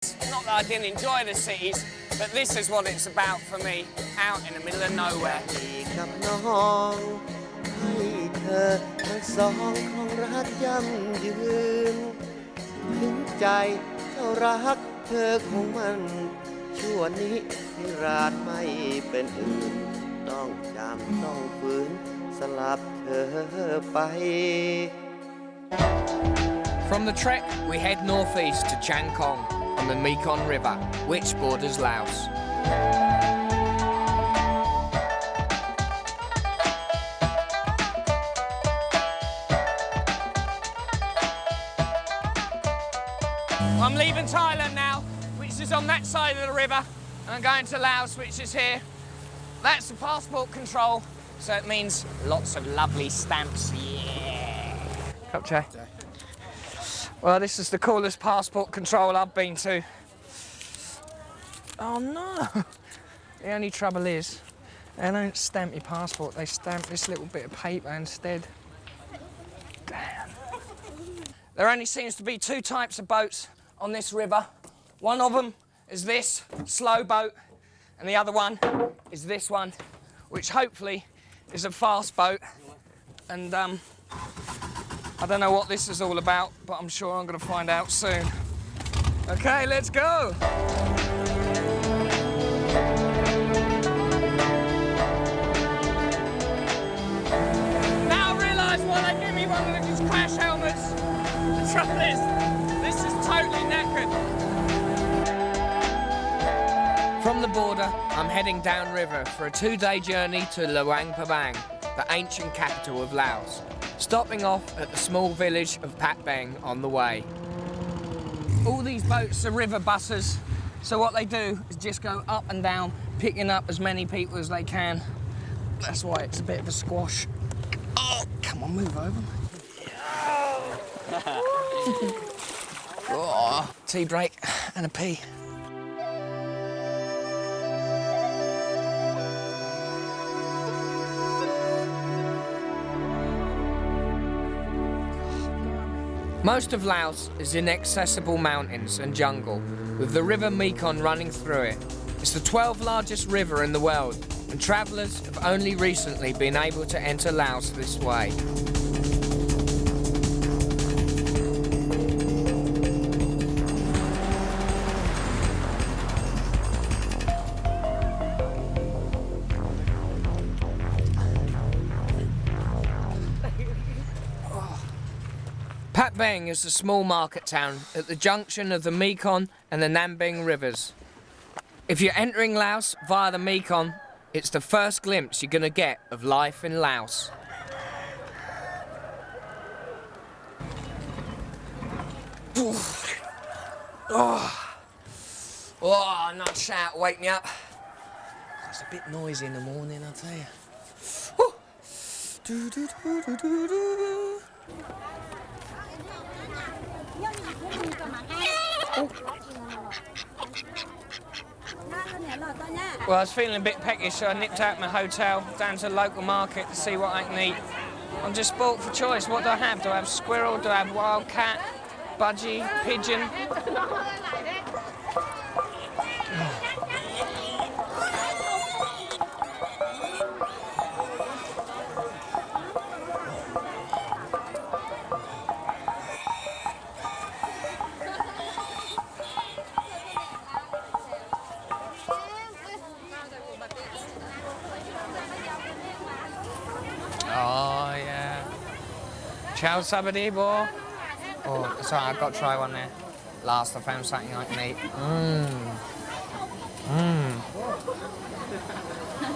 Not that I didn't enjoy the cities, but this is what it's about for me, out in the middle of nowhere. กับน้องให้เธอทั้งสองของรักยั่งยืนถึงใจเจ้ารักเธอคงมันชั่วนิรันดร์ไม่เป็นอื่นต้องจำต้องฝืนสลับเธอไป From the trek, we head northeast to Chiang Khong on the Mekong River, which borders Laos. I'm leaving Thailand now, which is on that side of the river, and I'm going to Laos, which is here. That's the passport control, so it means lots of lovely stamps, yeah. Cup chai. Well, this is the coolest passport control I've been to. Oh no! The only trouble is, they don't stamp your passport, they stamp this little bit of paper instead. Damn. There only seems to be two types of boats on this river. One of them is this slow boat, and the other one is this one, which hopefully is a fast boat. And I don't know what this is all about, but I'm sure I'm going to find out soon. Okay, let's go. Now I realise why they give me one of these crash helmets. The trouble is, this is totally knackered. From the border, I'm heading downriver for a 2-day journey to Luang Prabang, the ancient capital of Laos, stopping off at the small village of Pat Beng on the way. All these boats are river buses, so what they do is just go up and down, picking up as many people as they can. That's why it's a bit of a squash. Oh, come on, move over. Oh, tea break and a pee. Most of Laos is inaccessible mountains and jungle, with the river Mekong running through it. It's the 12th largest river in the world, and travellers have only recently been able to enter Laos this way. Pat Beng is a small market town at the junction of the Mekong and the Nam Binh rivers. If you're entering Laos via the Mekong, it's the first glimpse you're going to get of life in Laos. Oh, not shout, wake me up. It's a bit noisy in the morning, I'll tell you. Well, I was feeling a bit peckish, so I nipped out of my hotel down to the local market to see what I can eat. I'm just sport for choice. What do I have? Do I have squirrel? Do I have wild cat? Budgie? Pigeon? Oh, yeah. Chow sabadi, boy. Oh, sorry, I've got to try one there. Last, I found something I can eat.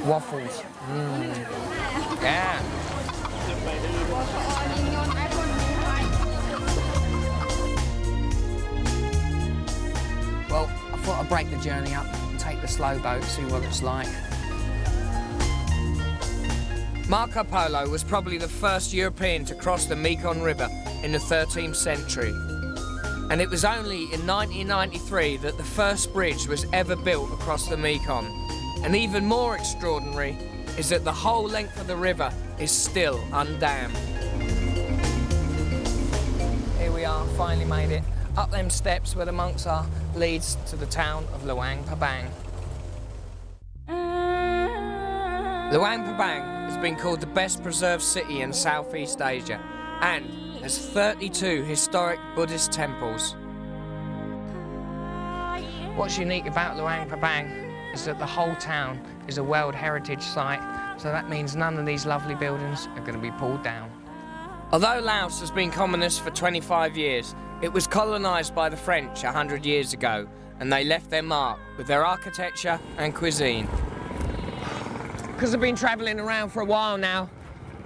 Waffles. Yeah. Well, I thought I'd break the journey up and take the slow boat, see what it's like. Marco Polo was probably the first European to cross the Mekong River in the 13th century. And it was only in 1993 that the first bridge was ever built across the Mekong. And even more extraordinary is that the whole length of the river is still undammed. Here we are, finally made it. up them steps where the monks are leads to the town of Luang Prabang. Luang Prabang has been called the best preserved city in Southeast Asia and has 32 historic Buddhist temples. What's unique about Luang Prabang is that the whole town is a World Heritage Site, so that means none of these lovely buildings are going to be pulled down. Although Laos has been communist for 25 years, it was colonised by the French 100 years ago, and they left their mark with their architecture and cuisine. Because I've been travelling around for a while now,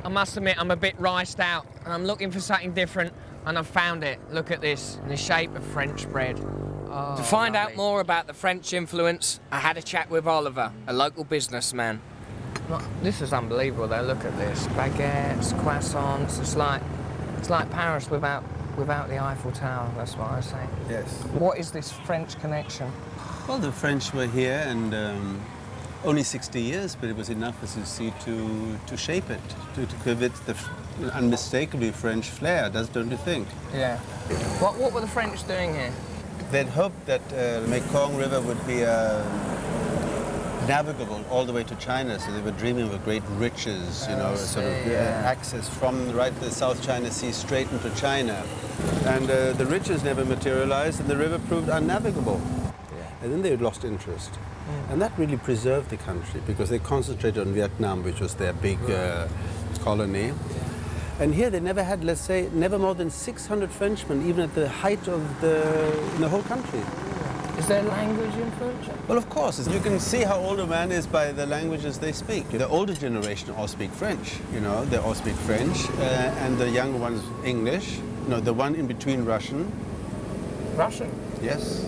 I must admit I'm a bit riced out, and I'm looking for something different, and I've found it. Look at this, in the shape of French bread. Oh, to find out more about the French influence, I had a chat with Oliver, a local businessman. This is unbelievable though, look at this. Baguettes, croissants, it's like Paris without the Eiffel Tower, that's what I say. Yes. What is this French connection? Well, the French were here and only 60 years, but it was enough, as you see, to shape it, to give it the unmistakably French flair, don't you think? Yeah. What were the French doing here? They'd hoped that the Mekong River would be navigable all the way to China, so they were dreaming of a great riches, you know, access from the South China Sea straight into China. And the riches never materialized, and the river proved unnavigable. Yeah. And then they lost interest. And that really preserved the country, because they concentrated on Vietnam, which was their big colony. And here they never had, let's say, never more than 600 Frenchmen, even at the height of in the whole country. Is there language influence? Well, of course. You can see how old a man is by the languages they speak. The older generation all speak French, you know, they all speak French, and the younger ones English. No, the one in between Russian. Russian? Yes.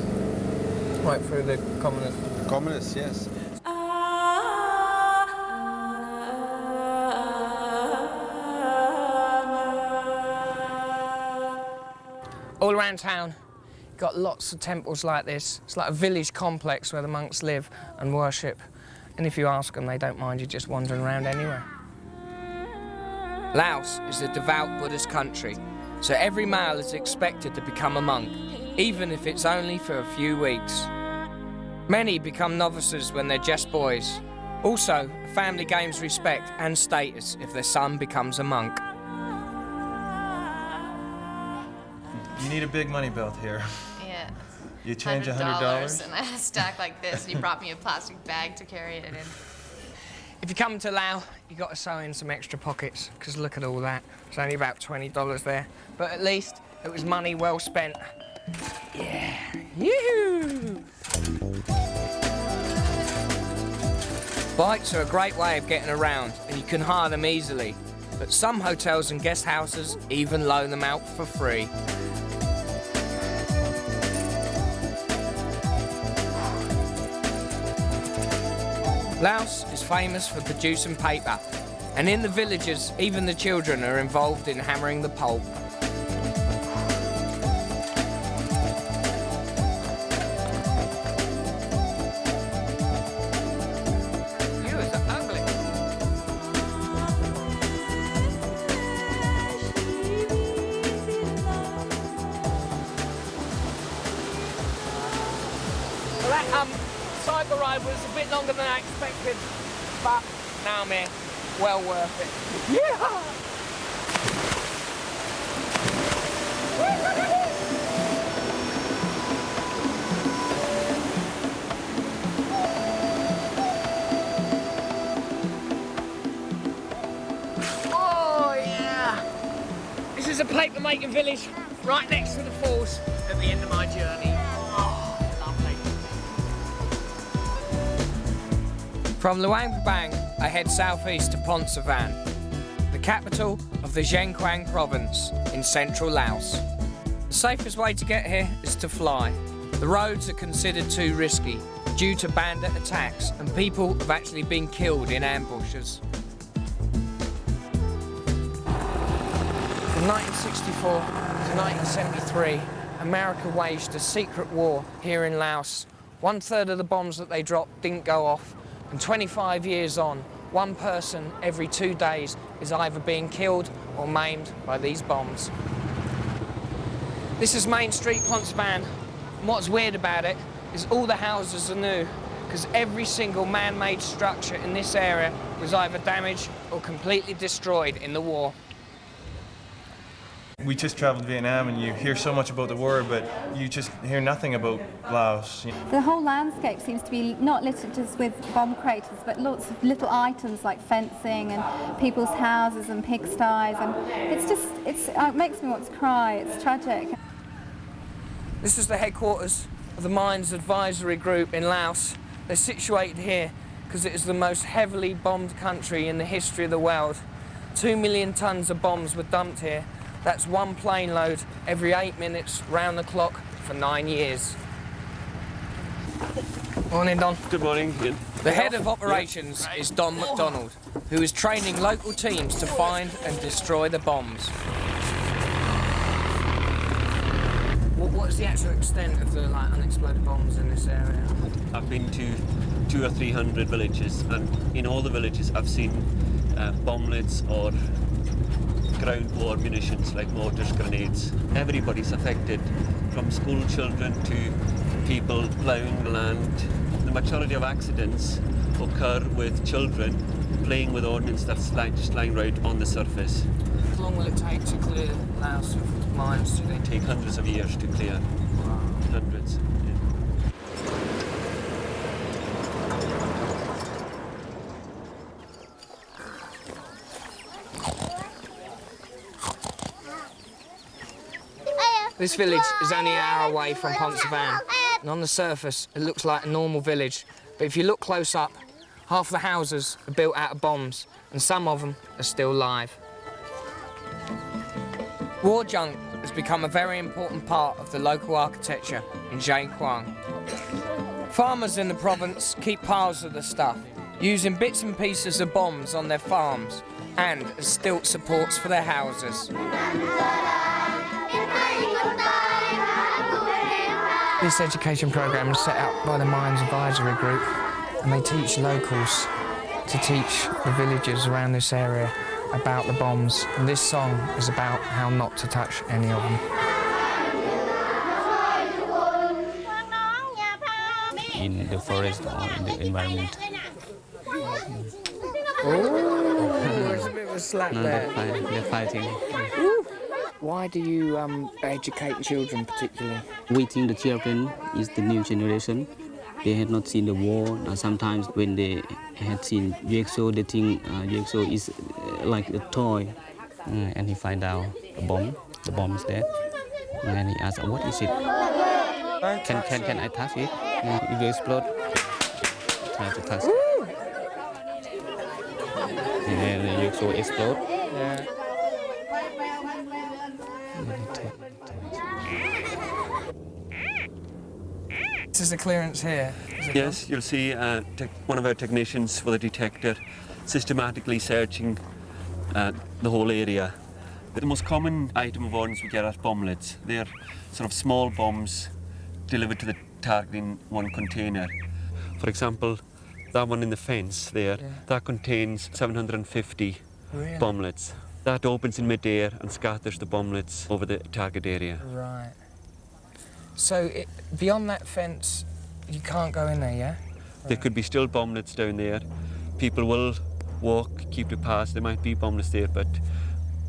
Right through the communists. The communists, yes. All around town, got lots of temples like this. It's like a village complex where the monks live and worship. And if you ask them, they don't mind you just wandering around anywhere. Laos is a devout Buddhist country, so every male is expected to become a monk, even if it's only for a few weeks. Many become novices when they're just boys. Also, family gains respect and status if their son becomes a monk. You need a big money belt here. Yeah. You change $100? And I had a stack like this, and he brought me a plastic bag to carry it in. If you come to Laos, you got to sew in some extra pockets, because look at all that. It's only about $20 there, but at least it was money well spent. Yeah, yoo-hoo! Bikes are a great way of getting around, and you can hire them easily. But some hotels and guest houses even loan them out for free. Laos is famous for producing paper, and in the villages, even the children are involved in hammering the pulp. Viewers are ugly. Well, that cycle ride was a bit longer than I expected, but now I'm here. Well worth it. Yeah! Oh yeah! This is a paper making village right next to the falls at the end of my journey. From Luang Prabang, I head southeast to Pont Savan, the capital of the Zhenquang province in central Laos. The safest way to get here is to fly. The roads are considered too risky due to bandit attacks, and people have actually been killed in ambushes. From 1964 to 1973, America waged a secret war here in Laos. 1/3 of the bombs that they dropped didn't go off. And 25 years on, one person every 2 days is either being killed or maimed by these bombs. This is Main Street, Pontauban. And what's weird about it is all the houses are new, because every single man-made structure in this area was either damaged or completely destroyed in the war. We just traveled Vietnam and you hear so much about the war, but you just hear nothing about Laos. The whole landscape seems to be not littered just with bomb craters, but lots of little items like fencing and people's houses and pigsties, and it makes me want to cry. It's tragic. This is the headquarters of the Mines Advisory Group in Laos. They're situated here because it is the most heavily bombed country in the history of the world. 2 million tons of bombs were dumped here. That's one plane load every 8 minutes, round the clock, for 9 years. Morning, Don. Good morning, Ian. The head of operations is Don McDonald, who is training local teams to find and destroy the bombs. What is the actual extent of the unexploded bombs in this area? I've been to 200 or 300 villages, and in all the villages I've seen bomblets or ground war munitions like mortars, grenades. Everybody's affected, from school children to people ploughing the land. The majority of accidents occur with children playing with ordnance that's just lying right on the surface. How long will it take to clear Laos of mines, do you think? Take hundreds of years to clear. Wow. Hundreds. Yeah. This village is only an hour away from Pontauban, and on the surface it looks like a normal village, but if you look close up, half the houses are built out of bombs, and some of them are still live. War junk has become a very important part of the local architecture in Jiangquan. Farmers in the province keep piles of the stuff, using bits and pieces of bombs on their farms and as stilt supports for their houses. This education programme is set up by the Mines Advisory Group, and they teach locals to teach the villagers around this area about the bombs. And this song is about how not to touch any of them. In the forest or in the environment. Oh, there's a bit of a slack there. They're fighting. Why do you educate children particularly? We think the children is the new generation. They had not seen the war. Sometimes when they had seen UXO, they think UXO is like a toy. And he find out the bomb is there. And he asks, what is it? Can I touch it? If it explode, try to touch it. And then the UXO explode. Yeah. This is the clearance here. Yes, you'll see one of our technicians for the detector systematically searching the whole area. The most common item of ordnance we get are bomblets. They're sort of small bombs delivered to the target in one container. For example, that one in the fence there, that contains 750 bomblets. That opens in mid-air and scatters the bomblets over the target area. Right. So beyond that fence, you can't go in there, yeah? There could be still bomblets down there. People will walk, keep to pass. There might be bomblets there, but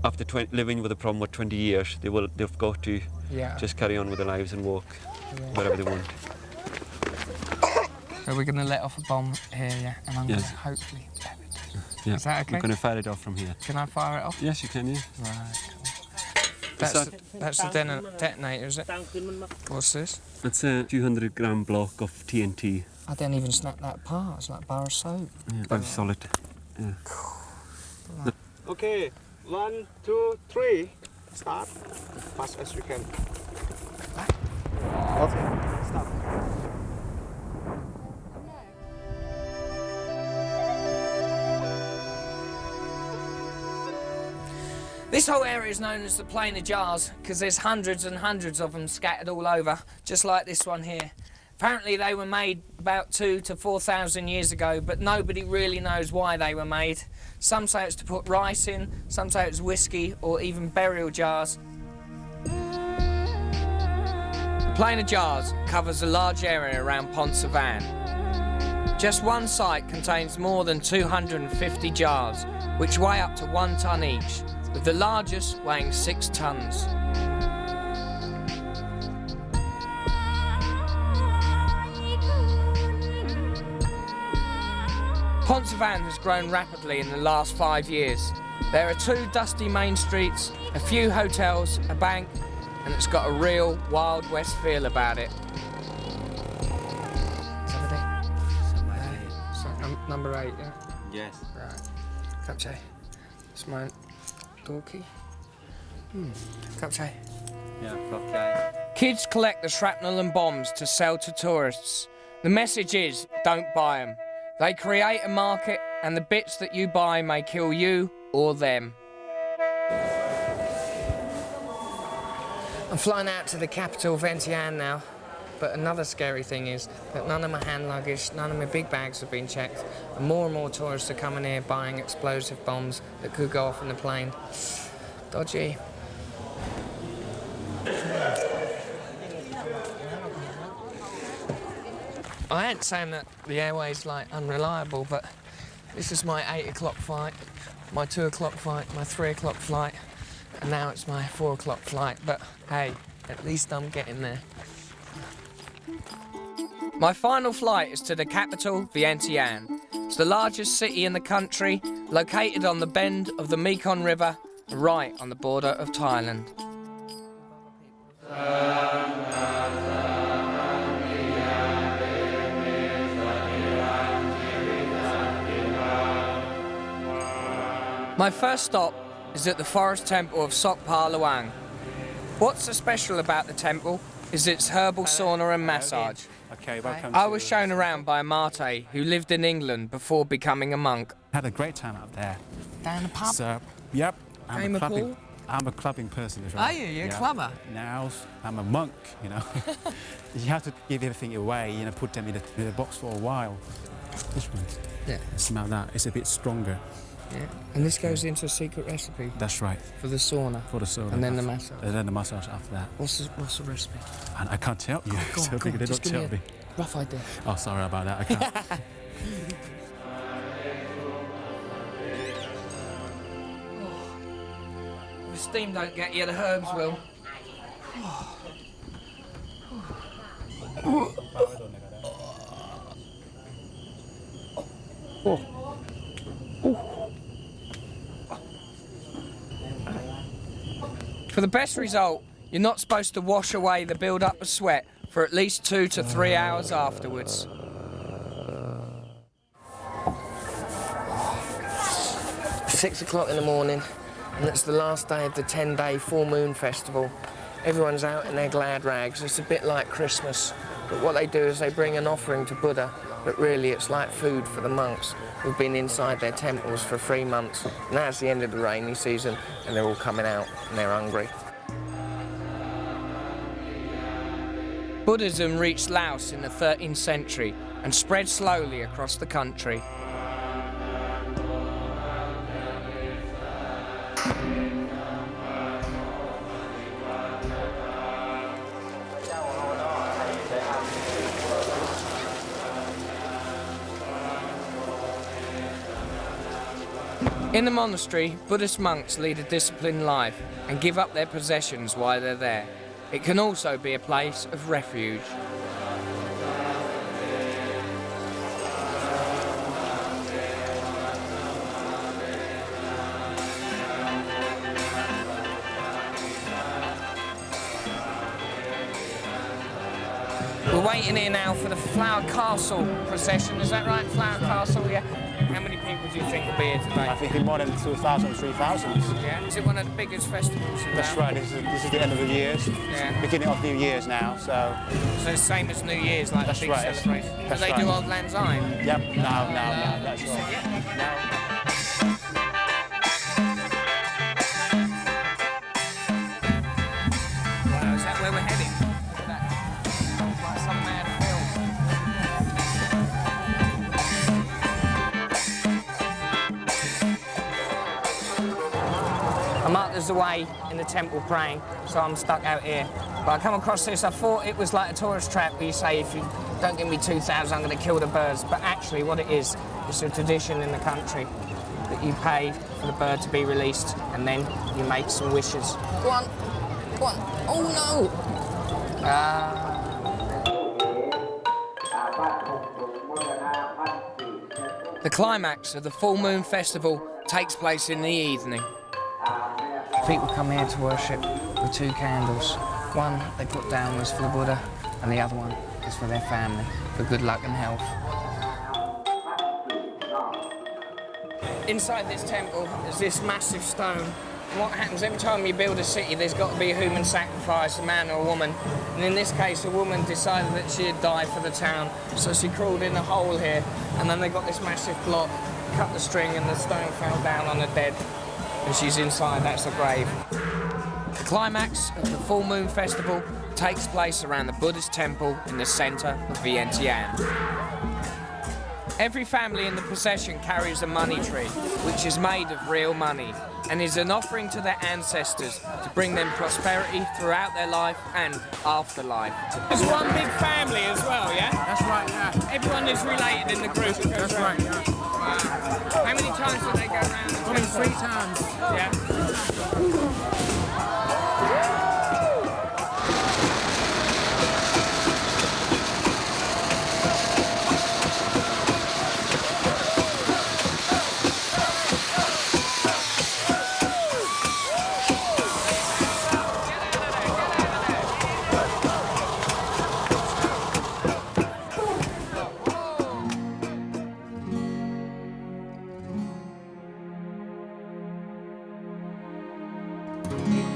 after living with the problem for 20 years, they've got to just carry on with their lives and walk wherever they want. So we're going to let off a bomb here, yeah? And I'm going to hopefully... Yeah. Is that okay? We're going to fire it off from here. Can I fire it off? Yes, you can, yeah. Right, cool. That's the detonator, is it? What's this? That's a 200-gram block of TNT. I didn't even snap that apart. It's like a bar of soap. Yeah, very solid. Yeah. Okay, 1, 2, 3. Start. Fast as you can. Okay, stop. This whole area is known as the Plain of Jars because there's hundreds and hundreds of them scattered all over, just like this one here. Apparently they were made about 2,000 to 4,000 years ago, but nobody really knows why they were made. Some say it's to put rice in, some say it's whiskey or even burial jars. The Plain of Jars covers a large area around Pont Savan. Just one site contains more than 250 jars, which weigh up to 1 tonne each, with the largest weighing 6 tonnes. Pont Savan has grown rapidly in the last 5 years. There are 2 dusty main streets, a few hotels, a bank, and it's got a real Wild West feel about it. Number 8, yeah? Yes. Right. Capture. It's my door key. Capture. Yeah, okay. Kids collect the shrapnel and bombs to sell to tourists. The message is, don't buy them. They create a market, and the bits that you buy may kill you or them. I'm flying out to the capital, Vientiane now. But another scary thing is that none of my hand luggage, none of my big bags have been checked. And more tourists are coming here buying explosive bombs that could go off in the plane. Dodgy. I ain't saying that the airway's like unreliable, but this is my 8 o'clock flight, my 2 o'clock flight, my 3 o'clock flight, and now it's my 4 o'clock flight. But hey, at least I'm getting there. My final flight is to the capital, Vientiane. It's the largest city in the country, located on the bend of the Mekong River, right on the border of Thailand. My first stop is at the forest temple of Sok Pa Luang. What's so special about the temple is its herbal sauna and massage. Okay, welcome. I was shown around by a Mate who lived in England before becoming a monk. Had a great time up there. Down the pub? So, yep. Game of pool? I'm a clubbing person as well. Are you? You're a clubber? Now, I'm a monk, you know. You have to give everything away, you know, put them in a box for a while. This one. Yeah. Smell that. It's a bit stronger. Yeah. And this goes into a secret recipe? That's right. For the sauna? For the sauna. And then the massage? And then the massage after that. What's the recipe? And I can't tell you. Go on, They just don't give tell me me. a rough idea. Oh, sorry about that. I can't. The steam don't get you, the herbs will. For the best result, you're not supposed to wash away the build-up of sweat for at least 2 to 3 hours afterwards. It's 6 o'clock in the morning, and it's the last day of the 10-day full moon festival. Everyone's out in their glad rags. It's a bit like Christmas, but what they do is they bring an offering to Buddha, but really it's like food for the monks who've been inside their temples for 3 months. Now it's the end of the rainy season, and they're all coming out, and they're hungry. Buddhism reached Laos in the 13th century and spread slowly across the country. In the monastery, Buddhist monks lead a disciplined life and give up their possessions while they're there. It can also be a place of refuge. We're waiting here now for the Flower Castle procession. Is that right? Flower Castle, yeah. How many people do you think will be here today? I think more than 2,000, 3,000. Yeah. Is it one of the biggest festivals in That's Laos? right. This is the end of the years. Yeah. Beginning of New Year's now. So it's the same as New Year's, like that's the big right. celebration. Do That's they right. do Old Lang Syne? Yep. No. That's right. Yeah. Wow, is that where we're heading? Like some mad film. I'm up there's away in the temple praying, so I'm stuck out here. But I come across this, I thought it was like a tourist trap where you say, if you don't give me 2,000, I'm going to kill the birds. But actually what it is, it's a tradition in the country that you pay for the bird to be released and then you make some wishes. Go on, go on. Oh no! The climax of the full moon festival takes place in the evening. People come here to worship with 2 candles. One they put down was for the Buddha, and the other one is for their family, for good luck and health. Inside this temple is this massive stone. And what happens every time you build a city, there's got to be a human sacrifice, a man or a woman. And in this case, a woman decided that she'd die for the town, so she crawled in a hole here, and then they got this massive block, cut the string, and the stone fell down on her dead. And she's inside, that's the grave. The climax of the full moon festival takes place around the Buddhist temple in the centre of Vientiane. Every family in the procession carries a money tree, which is made of real money, and is an offering to their ancestors to bring them prosperity throughout their life and afterlife. It's one big family as well, yeah? That's right, yeah. Everyone is related in the group. That's right, yeah. Wow. How many times do they go around? Probably 3 times. Yeah.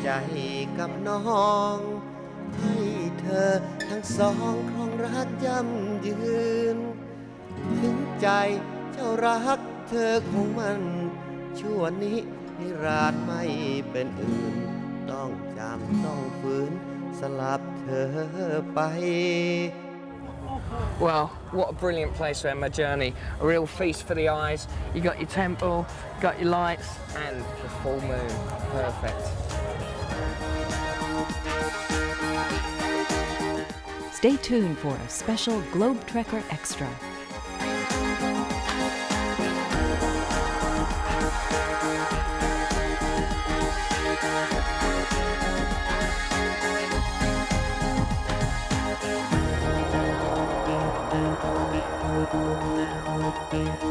ใจกับน้องให้เธอทั้งสองครองรักยั่งยืนถึงใจเจ้ารักเธอคงมันชั่วนิรันดร์ไม่เป็นอื่นต้องจำต้องฝืนสลับเธอไป Well, what a brilliant place to end my journey. A real feast for the eyes. You got your temple, got your lights, and the full moon. Perfect. Stay tuned for a special Globe Trekker Extra. Thank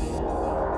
you.